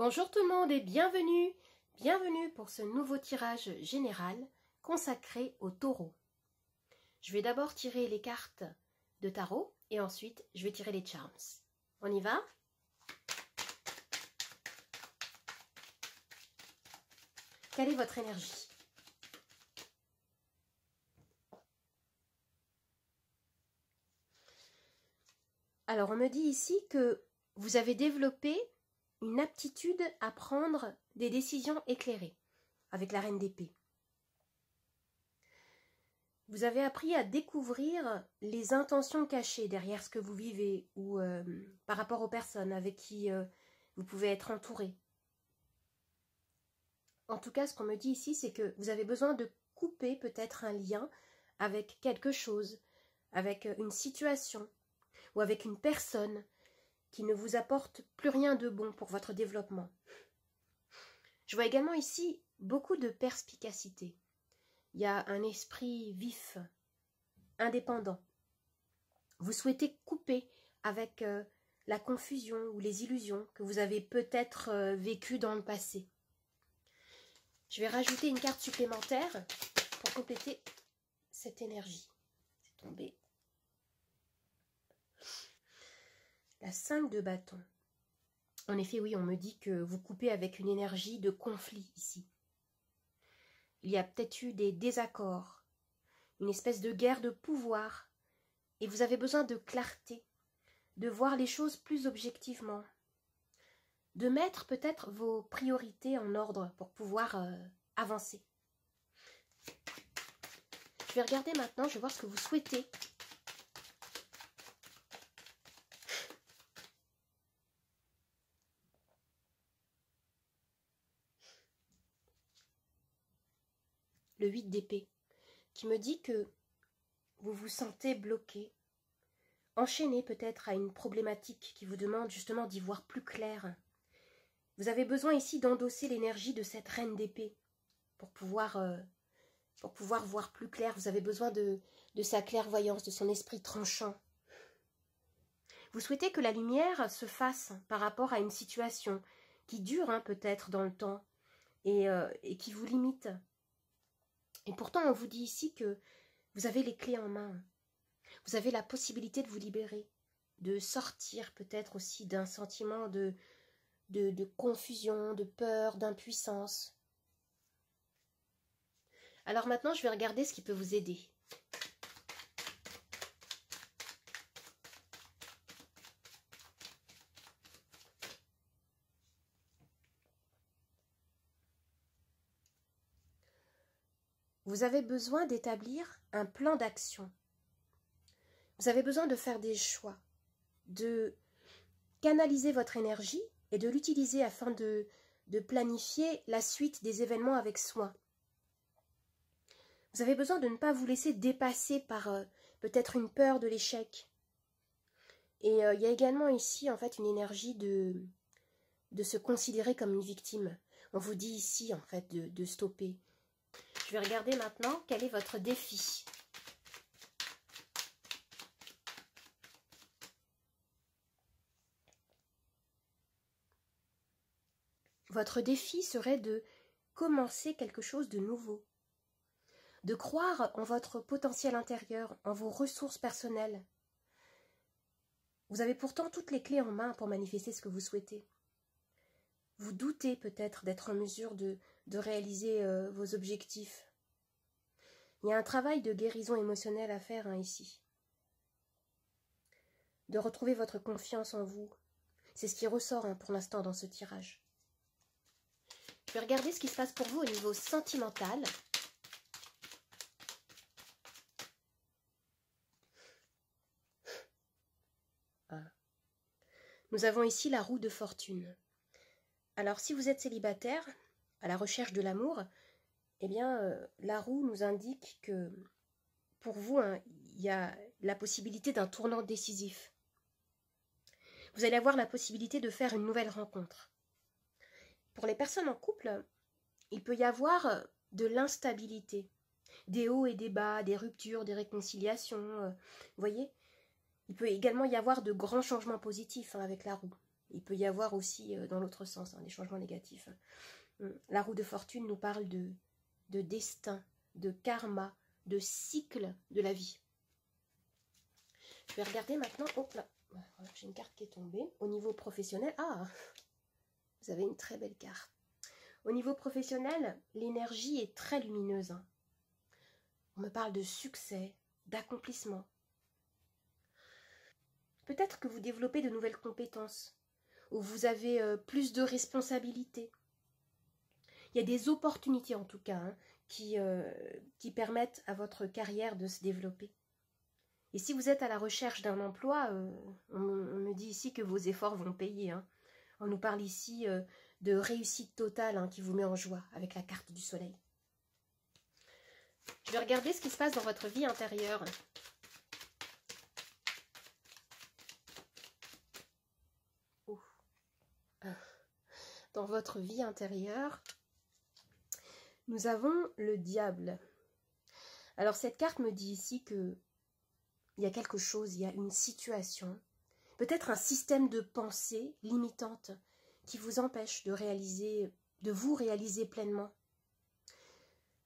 Bonjour tout le monde et bienvenue! Bienvenue pour ce nouveau tirage général consacré au taureau. Je vais d'abord tirer les cartes de tarot et ensuite je vais tirer les charms. On y va? Quelle est votre énergie? Alors on me dit ici que vous avez développé une aptitude à prendre des décisions éclairées avec la reine d'épée. Vous avez appris à découvrir les intentions cachées derrière ce que vous vivez ou par rapport aux personnes avec qui vous pouvez être entouré. En tout cas, ce qu'on me dit ici, c'est que vous avez besoin de couper peut-être un lien avec quelque chose, avec une situation ou avec une personne qui ne vous apporte plus rien de bon pour votre développement. Je vois également ici beaucoup de perspicacité. Il y a un esprit vif, indépendant. Vous souhaitez couper avec la confusion ou les illusions que vous avez peut-être vécues dans le passé. Je vais rajouter une carte supplémentaire pour compléter cette énergie. C'est tombé. La 5 de bâton. En effet, oui, on me dit que vous coupez avec une énergie de conflit ici. Il y a peut-être eu des désaccords, une espèce de guerre de pouvoir, et vous avez besoin de clarté, de voir les choses plus objectivement, de mettre peut-être vos priorités en ordre pour pouvoir avancer. Je vais regarder maintenant, je vais voir ce que vous souhaitez. Le 8 d'épée, qui me dit que vous vous sentez bloqué, enchaîné peut-être à une problématique qui vous demande justement d'y voir plus clair. Vous avez besoin ici d'endosser l'énergie de cette reine d'épée pour pouvoir voir plus clair. Vous avez besoin de sa clairvoyance, de son esprit tranchant. Vous souhaitez que la lumière se fasse par rapport à une situation qui dure peut-être dans le temps et qui vous limite. Et pourtant, on vous dit ici que vous avez les clés en main. Vous avez la possibilité de vous libérer, de sortir peut-être aussi d'un sentiment de confusion, de peur, d'impuissance. Alors maintenant, je vais regarder ce qui peut vous aider. Vous avez besoin d'établir un plan d'action. Vous avez besoin de faire des choix, de canaliser votre énergie et de l'utiliser afin de planifier la suite des événements avec soin. Vous avez besoin de ne pas vous laisser dépasser par peut-être une peur de l'échec. Et il y a également ici en fait une énergie de se considérer comme une victime. On vous dit ici en fait de stopper. Je vais regarder maintenant quel est votre défi. Votre défi serait de commencer quelque chose de nouveau, de croire en votre potentiel intérieur, en vos ressources personnelles. Vous avez pourtant toutes les clés en main pour manifester ce que vous souhaitez. Vous doutez peut-être d'être en mesure de réaliser vos objectifs. Il y a un travail de guérison émotionnelle à faire ici. De retrouver votre confiance en vous. C'est ce qui ressort pour l'instant dans ce tirage. Je vais regarder ce qui se passe pour vous au niveau sentimental. Voilà. Nous avons ici la roue de fortune. Alors, si vous êtes célibataire, à la recherche de l'amour, eh bien, la roue nous indique que pour vous, il y a la possibilité d'un tournant décisif. Vous allez avoir la possibilité de faire une nouvelle rencontre. Pour les personnes en couple, il peut y avoir de l'instabilité, des hauts et des bas, des ruptures, des réconciliations. Vous voyez, il peut également y avoir de grands changements positifs avec la roue. Il peut y avoir aussi, dans l'autre sens, des changements négatifs. La roue de fortune nous parle de destin, de karma, de cycle de la vie. Je vais regarder maintenant. Oh là, j'ai une carte qui est tombée. Au niveau professionnel, ah, vous avez une très belle carte. Au niveau professionnel, l'énergie est très lumineuse. On me parle de succès, d'accomplissement. Peut-être que vous développez de nouvelles compétences, ou vous avez plus de responsabilités. Il y a des opportunités en tout cas qui permettent à votre carrière de se développer. Et si vous êtes à la recherche d'un emploi, on me dit ici que vos efforts vont payer. On nous parle ici de réussite totale qui vous met en joie avec la carte du soleil. Je vais regarder ce qui se passe dans votre vie intérieure. Dans votre vie intérieure, nous avons le diable. Alors cette carte me dit ici que il y a quelque chose, il y a une situation, peut-être un système de pensée limitante qui vous empêche de vous réaliser pleinement.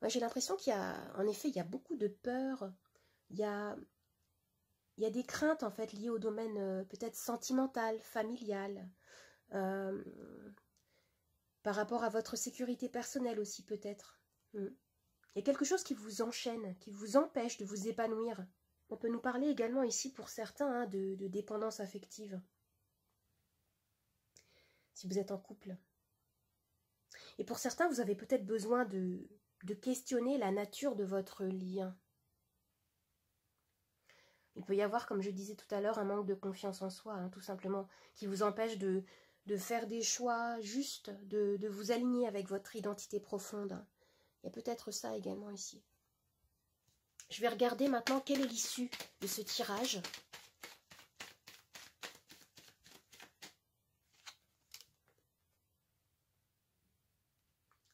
Moi, j'ai l'impression qu'il y a, en effet, il y a beaucoup de peur, il y a des craintes en fait liées au domaine peut-être sentimental, familial, par rapport à votre sécurité personnelle aussi peut-être. Il y a quelque chose qui vous enchaîne, qui vous empêche de vous épanouir. On peut nous parler également ici pour certains de dépendance affective. Si vous êtes en couple. Et pour certains, vous avez peut-être besoin de questionner la nature de votre lien. Il peut y avoir, comme je disais tout à l'heure, un manque de confiance en soi, tout simplement, qui vous empêche de faire des choix justes, de vous aligner avec votre identité profonde. Il y a peut-être ça également ici. Je vais regarder maintenant quelle est l'issue de ce tirage.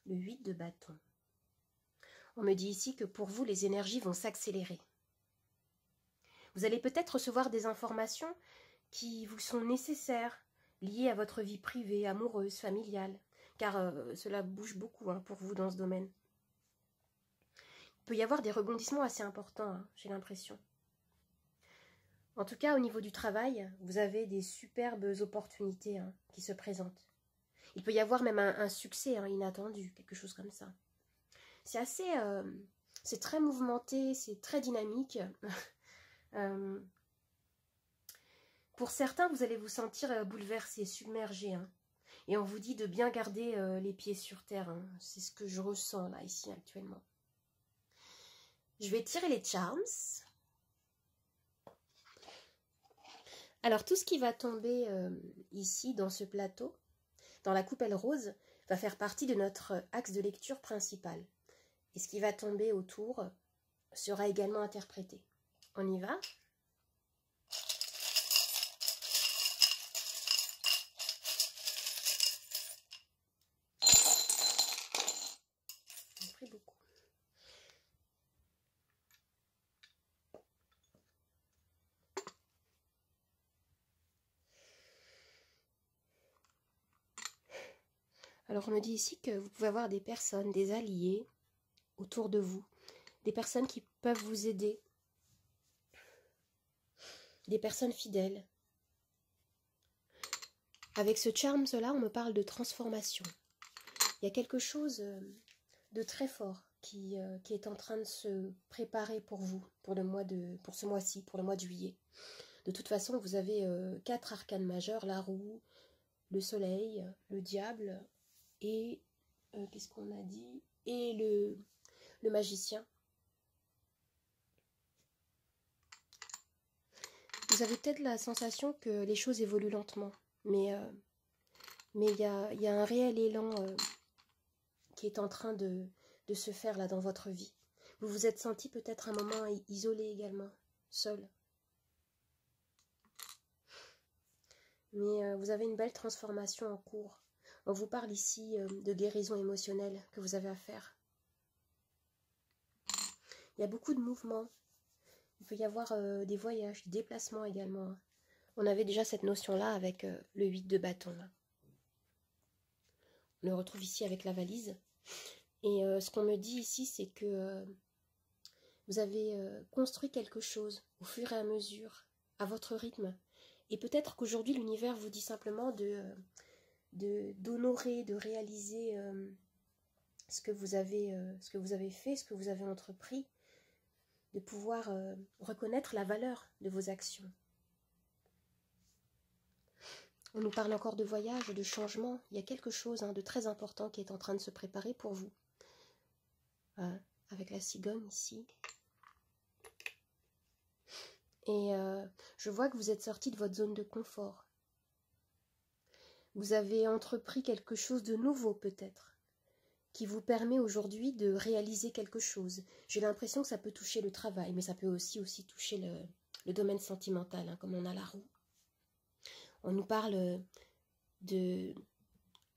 Le 8 de bâton. On me dit ici que pour vous, les énergies vont s'accélérer. Vous allez peut-être recevoir des informations qui vous sont nécessaires, liées à votre vie privée, amoureuse, familiale, car cela bouge beaucoup pour vous dans ce domaine. Il peut y avoir des rebondissements assez importants, j'ai l'impression. En tout cas, au niveau du travail, vous avez des superbes opportunités qui se présentent. Il peut y avoir même un succès inattendu, quelque chose comme ça. C'est assez... c'est très mouvementé, c'est très dynamique. Pour certains, vous allez vous sentir bouleversé, submergé. Et on vous dit de bien garder les pieds sur terre. C'est ce que je ressens là, ici, actuellement. Je vais tirer les charms. Alors, tout ce qui va tomber ici, dans ce plateau, dans la coupelle rose, va faire partie de notre axe de lecture principal. Et ce qui va tomber autour sera également interprété. On y va ? J'ai pris beaucoup. Alors on me dit ici que vous pouvez avoir des personnes, des alliés autour de vous, des personnes qui peuvent vous aider, des personnes fidèles. Avec ce charm-là, on me parle de transformation. Il y a quelque chose de très fort qui est en train de se préparer pour vous, pour ce mois-ci, pour le mois de juillet. De toute façon, vous avez 4 arcanes majeures, la roue, le soleil, le diable et, qu'est-ce qu'on a dit? Et le magicien. Vous avez peut-être la sensation que les choses évoluent lentement, mais il y a un réel élan qui est en train de se faire là dans votre vie. Vous vous êtes senti peut-être un moment isolé également, seul. Mais vous avez une belle transformation en cours. On vous parle ici de guérison émotionnelle que vous avez à faire. Il y a beaucoup de mouvements. Il peut y avoir des voyages, des déplacements également. On avait déjà cette notion-là avec le 8 de bâton. Là. On le retrouve ici avec la valise. Et ce qu'on me dit ici, c'est que vous avez construit quelque chose au fur et à mesure, à votre rythme. Et peut-être qu'aujourd'hui, l'univers vous dit simplement d'honorer, de réaliser ce que vous avez fait, ce que vous avez entrepris, de pouvoir reconnaître la valeur de vos actions. On nous parle encore de voyage, de changement. Il y a quelque chose de très important qui est en train de se préparer pour vous. Avec la cigogne ici. Et je vois que vous êtes sorti de votre zone de confort. Vous avez entrepris quelque chose de nouveau peut-être, qui vous permet aujourd'hui de réaliser quelque chose. J'ai l'impression que ça peut toucher le travail, mais ça peut aussi toucher le domaine sentimental, comme on a la roue. On nous parle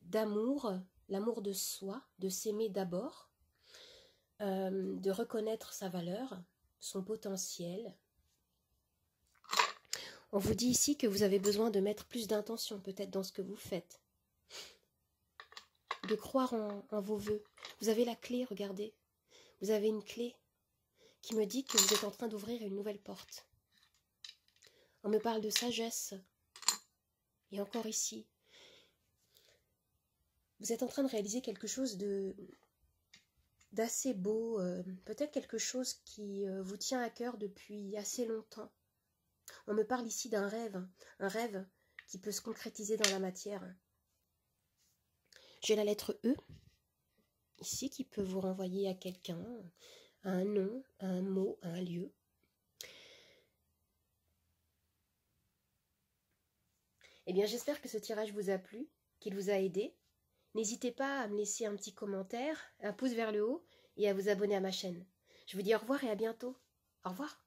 d'amour, l'amour de soi, de s'aimer d'abord, de reconnaître sa valeur, son potentiel. On vous dit ici que vous avez besoin de mettre plus d'intention peut-être dans ce que vous faites, de croire en vos vœux. Vous avez la clé, regardez, vous avez une clé qui me dit que vous êtes en train d'ouvrir une nouvelle porte. On me parle de sagesse. Et encore ici, vous êtes en train de réaliser quelque chose d'assez beau, peut-être quelque chose qui vous tient à cœur depuis assez longtemps. On me parle ici d'un rêve, un rêve qui peut se concrétiser dans la matière. J'ai la lettre E, ici, qui peut vous renvoyer à quelqu'un, à un nom, à un mot, à un lieu. Eh bien, j'espère que ce tirage vous a plu, qu'il vous a aidé. N'hésitez pas à me laisser un petit commentaire, un pouce vers le haut et à vous abonner à ma chaîne. Je vous dis au revoir et à bientôt. Au revoir.